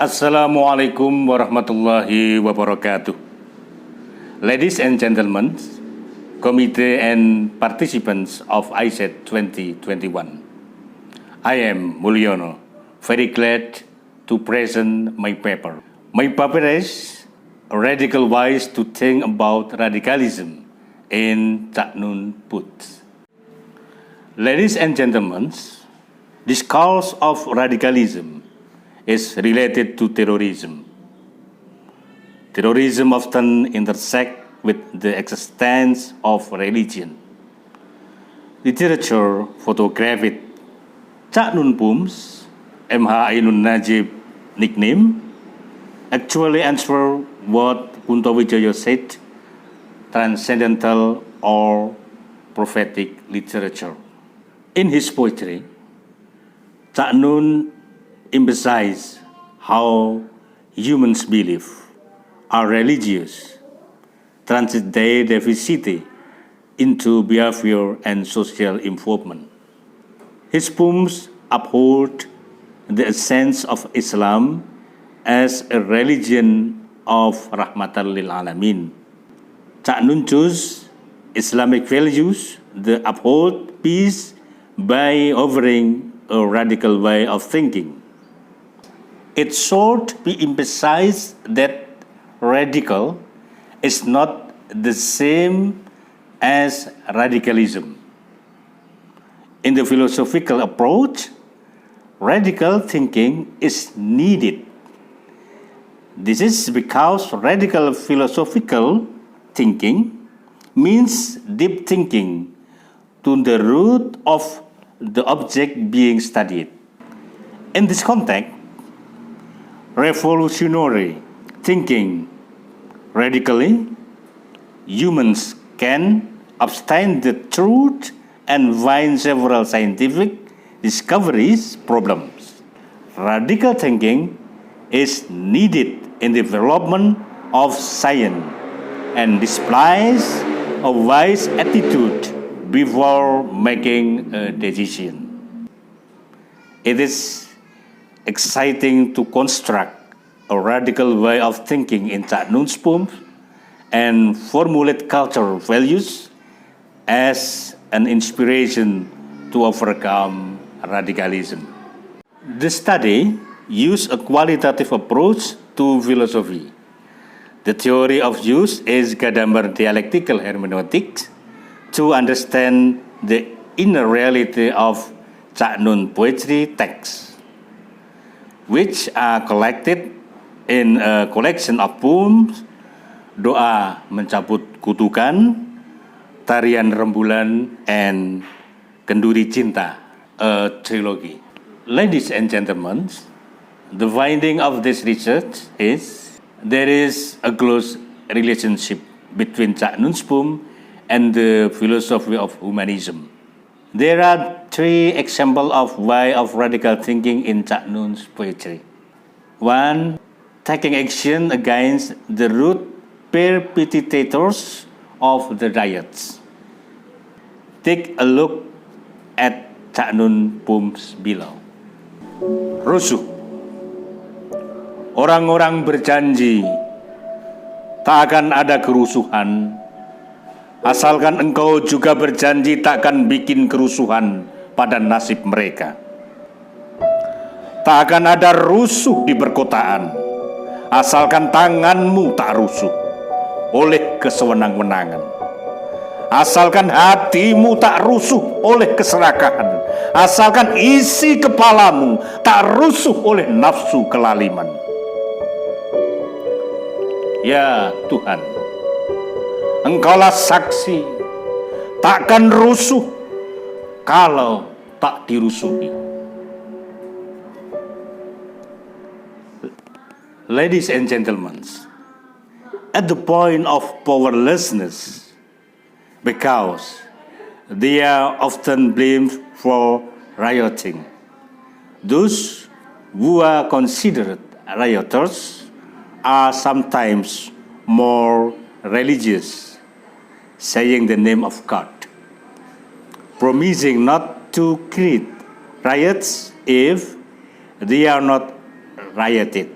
Assalamualaikum warahmatullahi wabarakatuh. Ladies and gentlemen, committee and participants of ISET 2021. I am Mulyono, very glad to present my paper. My paper is Radical Ways to Think About Radicalism in Cak Nun Put. Ladies and gentlemen, this cause of radicalism is related to terrorism. Terrorism often intersects with the existence of religion. Literature photographed Cak Nun Pum's MH Ainun Najib nickname actually answer what Kunto Wijoyo said, transcendental or prophetic literature. In his poetry, Cak Nun emphasize how humans believe are religious, transit their diversity into behavior and social involvement. His poems uphold the essence of Islam as a religion of Rahmatan lil Alamin. Cak Nun chose Islamic values that uphold peace by offering a radical way of thinking. It should be emphasized that radical is not the same as radicalism. In the philosophical approach, radical thinking is needed. This is because radical philosophical thinking means deep thinking to the root of the object being studied. In this context, revolutionary thinking radically, humans can obtain the truth and find several scientific discoveries problems. Radical thinking is needed in the development of science and displays a wise attitude before making a decision. It is exciting to construct a radical way of thinking in Cak Nun's poems and formulate cultural values as an inspiration to overcome radicalism. The study used a qualitative approach to philosophy. The theory of use is Gadamer dialectical hermeneutics to understand the inner reality of Cak Nun poetry texts, which are collected in a collection of poems, Doa Mencabut Kutukan, Tarian Rembulan, and Kenduri Cinta, a trilogy. Ladies and gentlemen, the finding of this research is there is a close relationship between Cak Nun's poem and the philosophy of humanism. There are three examples of way of radical thinking in Cak Nun's poetry. One, taking action against the root perpetrators of the riots. Take a look at Cak Nun poems below. Rusuh. Orang-orang berjanji tak akan ada kerusuhan, asalkan engkau juga berjanji tak akan bikin kerusuhan pada nasib mereka. Tak akan ada rusuh di perkotaan, asalkan tanganmu tak rusuh oleh kesewenang-wenangan. Asalkan hatimu tak rusuh oleh keserakahan, asalkan isi kepalamu tak rusuh oleh nafsu kelaliman. Ya Tuhan, Engkaulah saksi, takkan rusuh kalau tak dirusuhi. Ladies and gentlemen, at the point of powerlessness, because they are often blamed for rioting, those who are considered rioters are sometimes more religious, saying the name of God, promising not to create riots if they are not rioted.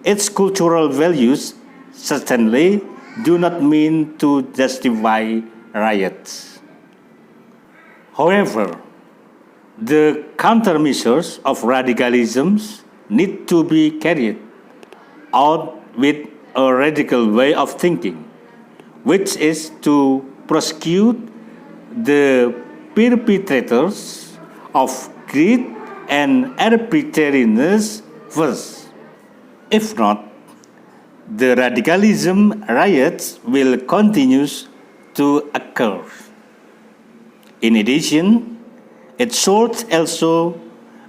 its cultural values certainly do not mean to justify riots. However, the countermeasures of radicalism need to be carried out with a radical way of thinking, which is to prosecute the perpetrators of greed and arbitrariness first. If not, the radicalism riots will continue to occur. In addition, it should also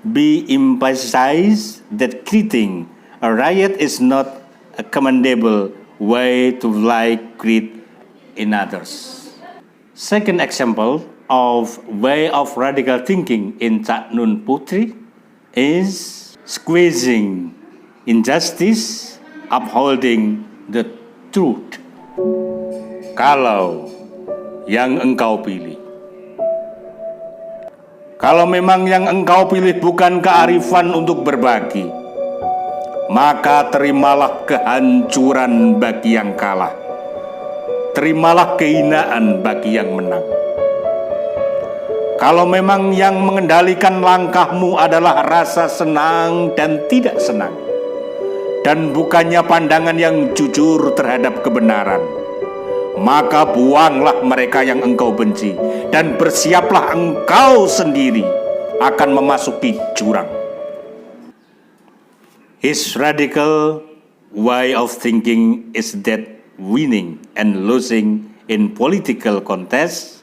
be emphasized that creating a riot is not a commendable way to like greed in others. Second example of way of radical thinking in Cak Nun Putri is squeezing injustice, upholding the truth. Kalau yang engkau pilih, kalau memang yang engkau pilih bukan kearifan untuk berbagi, maka terimalah kehancuran bagi yang kalah. Terimalah kehinaan bagi yang menang. Kalau memang yang mengendalikan langkahmu adalah rasa senang dan tidak senang, dan bukannya pandangan yang jujur terhadap kebenaran, maka buanglah mereka yang engkau benci, dan bersiaplah engkau sendiri akan memasuki jurang. His radical way of thinking is that winning and losing in political contests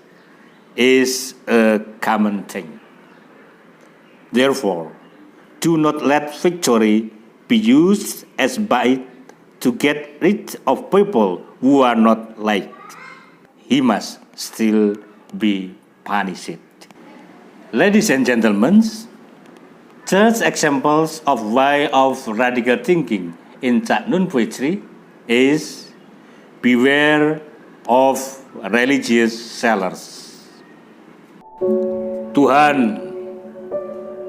is a common thing. Therefore, do not let victory be used as bait to get rid of people who are not liked. He must still be punished. Ladies and gentlemen, third examples of way of radical thinking in Cak Nun Putri is beware of religious sellers. Tuhan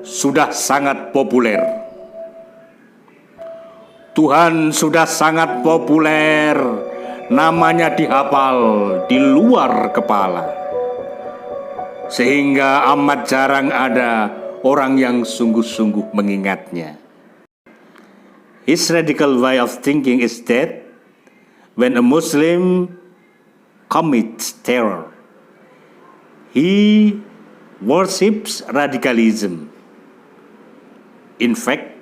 sudah sangat populer. Tuhan sudah sangat populer, namanya dihafal di luar kepala, sehingga amat jarang ada orang yang sungguh-sungguh mengingatnya. His radical way of thinking is that when a Muslim commits terror, he worships radicalism. In fact,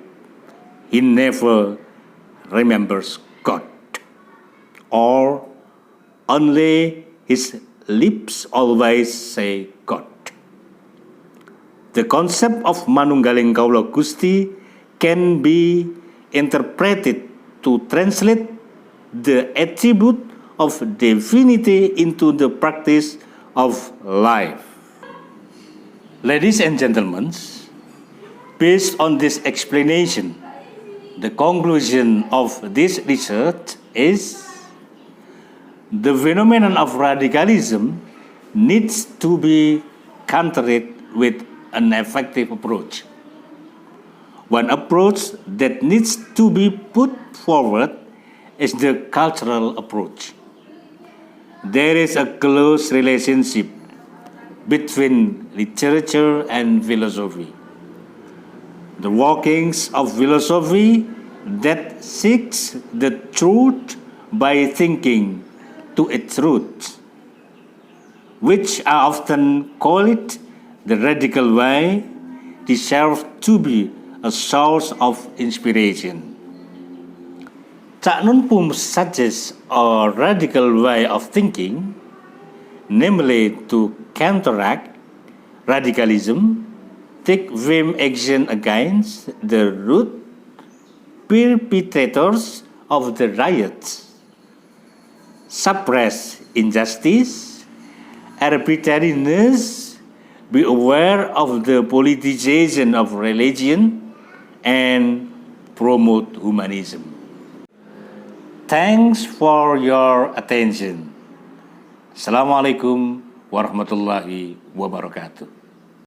he never remembers God, or only his lips always say God. The concept of manunggaling Kaula Gusti can be interpreted to translate the attribute of divinity into the practice of life. Ladies and gentlemen, based on this explanation, the conclusion of this research is the phenomenon of radicalism needs to be countered with an effective approach. One approach that needs to be put forward is the cultural approach. There is a close relationship between literature and philosophy. The workings of philosophy that seeks the truth by thinking to its roots, which are often called the radical way, deserve to be a source of inspiration. Cak Nun Pum suggests a radical way of thinking, namely to counteract radicalism, take firm action against the root perpetrators of the riots, suppress injustice, arbitrariness, be aware of the politicization of religion, and promote humanism. Thanks for your attention. Assalamualaikum warahmatullahi wabarakatuh.